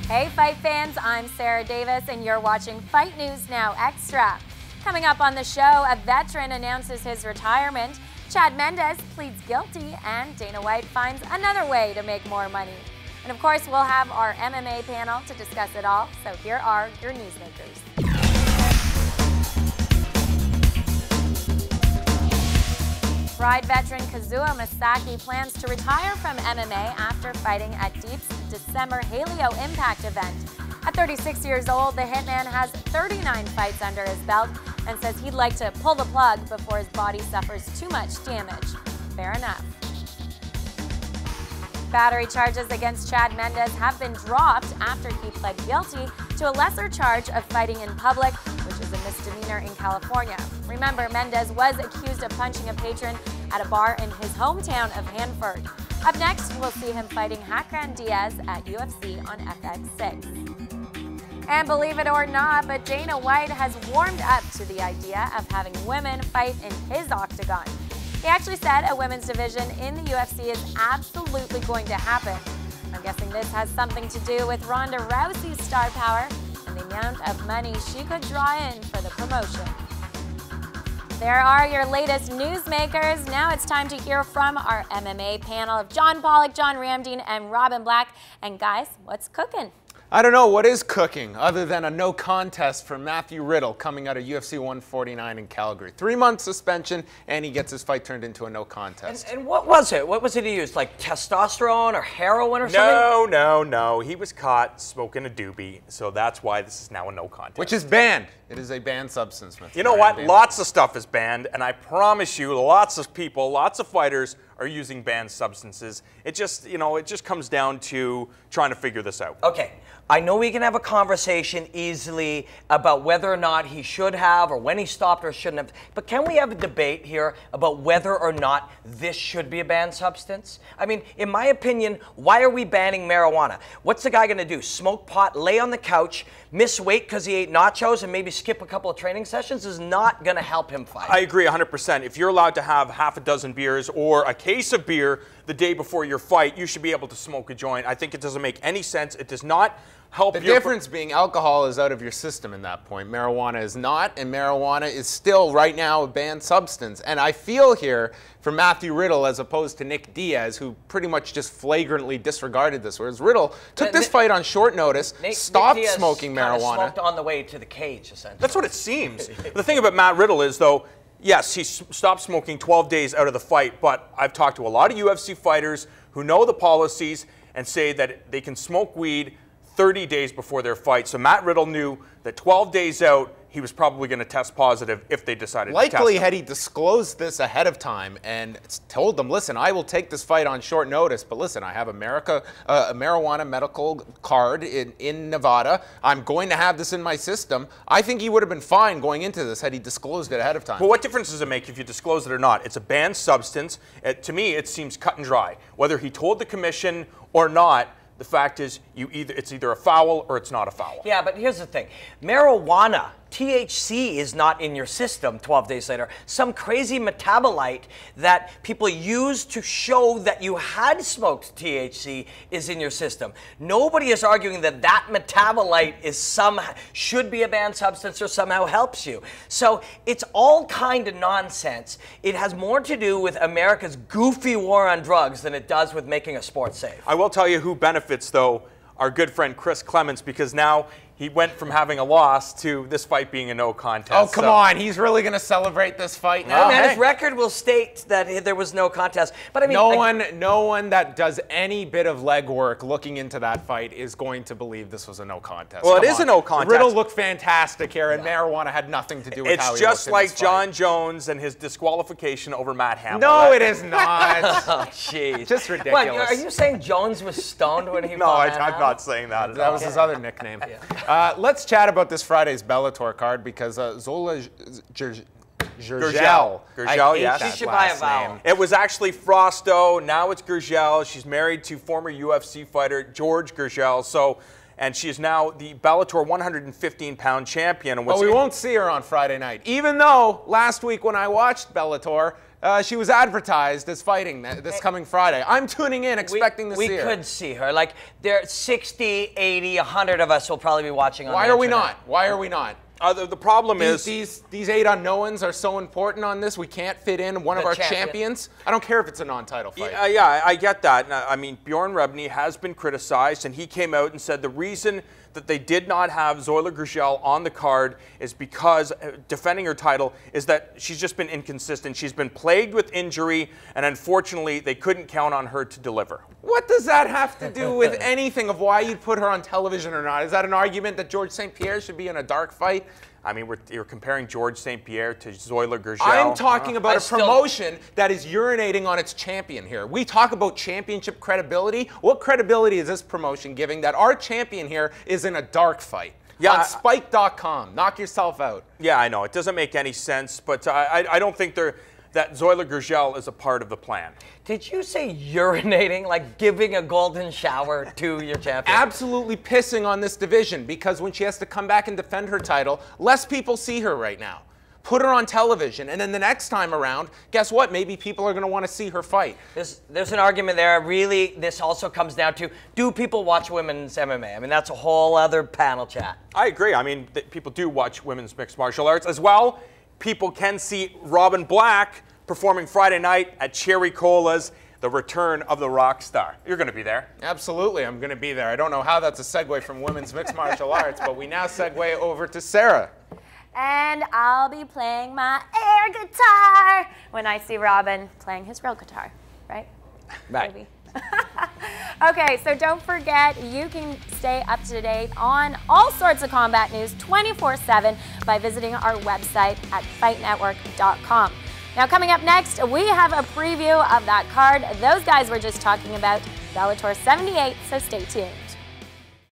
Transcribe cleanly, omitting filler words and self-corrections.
Hey Fight fans, I'm Sarah Davis and you're watching Fight News Now Extra. Coming up on the show, a veteran announces his retirement, Chad Mendes pleads guilty, and Dana White finds another way to make more money. And of course, we'll have our MMA panel to discuss it all, so here are your newsmakers. Pride veteran Kazuo Masaki plans to retire from MMA after fighting at Deep's December Haleo Impact event. At 36 years old, the Hitman has 39 fights under his belt and says he'd like to pull the plug before his body suffers too much damage. Fair enough. Battery charges against Chad Mendes have been dropped after he pled guilty to a lesser charge of fighting in public, which is a misdemeanor in California. Remember, Mendes was accused of punching a patron at a bar in his hometown of Hanford. Up next, we'll see him fighting Hakran Diaz at UFC on FX6. And believe it or not, but Dana White has warmed up to the idea of having women fight in his octagon. He actually said a women's division in the UFC is absolutely going to happen. I'm guessing this has something to do with Ronda Rousey's star power and the amount of money she could draw in for the promotion. There are your latest newsmakers. Now it's time to hear from our MMA panel of John Pollock, John Ramdeen, and Robin Black. And guys, what's cooking? I don't know what is cooking other than a no contest for Matthew Riddle coming out of UFC 149 in Calgary. 3-month suspension, and he gets his fight turned into a no contest. And what was it? What was it he used? Like testosterone or heroin or something? No. He was caught smoking a doobie, so that's why this is now a no contest. Which is banned. It is a banned substance. You know what? Lots of stuff is banned, and I promise you, lots of people, lots of fighters are using banned substances. It just, it just comes down to trying to figure this out. Okay. I know we can have a conversation easily about whether or not he should have or when he stopped or shouldn't have, but can we have a debate here about whether or not this should be a banned substance? I mean, in my opinion, why are we banning marijuana? What's the guy going to do? Smoke pot, lay on the couch, miss weight because he ate nachos and maybe skip a couple of training sessions is not going to help him fight. I agree 100%. If you're allowed to have half a dozen beers or a case of beer the day before your fight, you should be able to smoke a joint. I think it doesn't make any sense. It does not help. The difference being alcohol is out of your system in that point. Marijuana is not, and marijuana is still right now a banned substance. And I feel here for Matthew Riddle as opposed to Nick Diaz, who pretty much just flagrantly disregarded this, whereas Riddle took this fight on short notice, stopped smoking marijuana. Smoked on the way to the cage, essentially. That's what it seems. The thing about Matt Riddle is, though, yes, he stopped smoking 12 days out of the fight, but I've talked to a lot of UFC fighters who know the policies and say that they can smoke weed 30 days before their fight. So Matt Riddle knew that 12 days out, he was probably going to test positive if they decided to test him. Likely had he disclosed this ahead of time and told them, listen, I will take this fight on short notice, but listen, I have a marijuana medical card in Nevada. I'm going to have this in my system. I think he would have been fine going into this had he disclosed it ahead of time. Well, what difference does it make if you disclose it or not? It's a banned substance. To me, it seems cut and dry. Whether he told the commission or not, the fact is, it's either a foul or it's not a foul. Yeah, but here's the thing. Marijuana, THC is not in your system 12 days later. Some crazy metabolite that people use to show that you had smoked THC is in your system. Nobody is arguing that that metabolite should be a banned substance or somehow helps you. So it's all kind of nonsense. It has more to do with America's goofy war on drugs than it does with making a sport safe. I will tell you who benefits, though, our good friend Chris Clements, because now he went from having a loss to this fight being a no contest. Oh, come on. He's really going to celebrate this fight now? Man, his record will state that there was no contest. But I mean, no one that does any bit of legwork looking into that fight is going to believe this was a no contest. Well, it is a no contest. Riddle looked fantastic here, and marijuana had nothing to do with how he looked. It's just like John Jones and his disqualification over Matt Hamill. No, it is not. Oh, jeez. Just ridiculous. What, are you saying Jones was stoned when he No, I'm not saying that. That was his other nickname. Let's chat about this Friday's Bellator card because Zola Gurgel. Gurgel, yes. She should buy a vowel. It was actually Frosto. Now it's Gurgel. She's married to former UFC fighter George Gurgel. And she is now the Bellator 115-pound champion. But we won't see her on Friday night. Even though last week when I watched Bellator, She was advertised as fighting this coming Friday. I'm tuning in, expecting to see her. We could see her. Like, there 60, 80, 100 of us will probably be watching on Why the are we internet. not? Why are we not? The problem is These 8 unknowns are so important on this. We can't fit in one of our champions. I don't care if it's a non-title fight. Yeah, I get that. I mean, Bjorn Rebney has been criticized, and he came out and said the reason that they did not have Zoila Gurgel on the card is because defending her title is that she's just been inconsistent. She's been plagued with injury, and unfortunately, they couldn't count on her to deliver. What does that have to do with anything of why you'd put her on television or not? Is that an argument that George St. Pierre should be in a dark fight? I mean, you're comparing George St. Pierre to Zoila Gurgel. I'm talking about a promotion that is urinating on its champion here. We talk about championship credibility. What credibility is this promotion giving that our champion here is in a dark fight? Yeah, on Spike.com. Knock yourself out. Yeah, I know. It doesn't make any sense, but I don't think that Zoila Gurgel is a part of the plan. Did you say urinating, like giving a golden shower to your champion? Absolutely pissing on this division, because when she has to come back and defend her title, less people see her right now. Put her on television, and then the next time around, guess what? Maybe people are going to want to see her fight. There's an argument there. Really, this also comes down to, do people watch women's MMA? I mean, that's a whole other panel chat. I agree. I mean, people do watch women's mixed martial arts as well. People can see Robin Black performing Friday night at Cherry Cola's The Return of the Rock Star. You're going to be there. Absolutely, I'm going to be there. I don't know how that's a segue from women's mixed martial arts, but we now segue over to Sarah. And I'll be playing my air guitar when I see Robin playing his real guitar, right? Right. Maybe. Okay, so don't forget, you can stay up to date on all sorts of combat news 24/7 by visiting our website at fightnetwork.com. Now, coming up next, we have a preview of that card those guys were just talking about, Bellator 78, so stay tuned.